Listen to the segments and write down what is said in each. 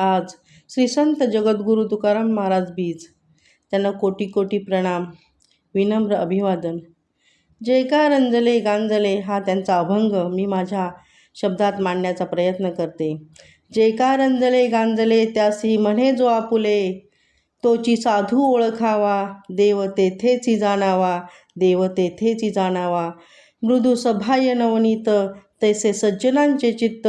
आज श्री संत जगद्गुरू तुकाराम महाराज बीज, त्यांना कोटी कोटी प्रणाम, विनम्र अभिवादन. जयकार रंजले गांजले हा त्यांचा अभंग मी माझ्या शब्दात मांडण्याचा प्रयत्न करते. जयकार रंजले गांजले त्यासी म्हणे जो आपुले, तोची साधू ओळखावा देव तेथेची जाणावा, देव तेथेची जाणावा. मृदू सभाय नवनीत तैसे सज्जनांचे चित्त,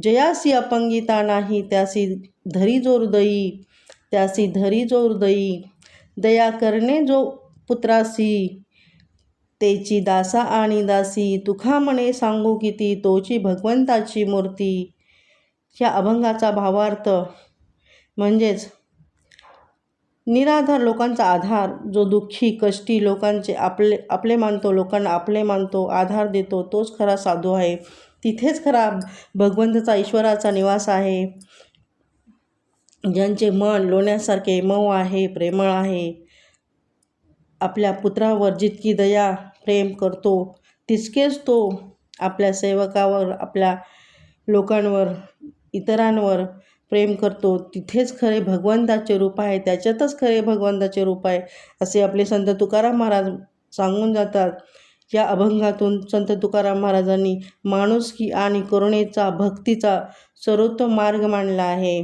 जयासी अपंगिता नाही त्यासी धरी जो हृदयी, त्यासी धरी जो हृदयी. दया करणे जो पुत्रासी, तेची दासा आणि दासी. तुका म्हणे सांगू किती, तोची भगवंताची मूर्ती. या अभंगाचा भावार्थ म्हणजेच निराधार लोकांचा आधार, जो दुःखी कष्टी लोकांचे आपले मानतो, लोकांना आपले मानतो, आधार देतो, तोच खरा साधू आहे. तिथेच खरा भगवंताचा ईश्वराचा निवास आहे. ज्यांचे मन लोण्यासारखे मऊ आहे, प्रेमळ आहे. आपल्या पुत्रावर जितकी दया प्रेम करतो तितकेच तो आपल्या सेवकावर, आपल्या लोकांवर, इतरांवर प्रेम करतो. तिथेच खरे भगवंताचे रूप आहे, त्याच्यातच खरे भगवंताचे रूप आहे असे आपले संत तुकाराम महाराज सांगून जातात. या अभंगातून संत तुकाराम महाराजांनी माणुसकी आणि करुणेचा, भक्तीचा सर्वोत्तम मार्ग मांडला आहे.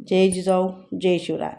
जय जिजाऊ, जय शिवराय.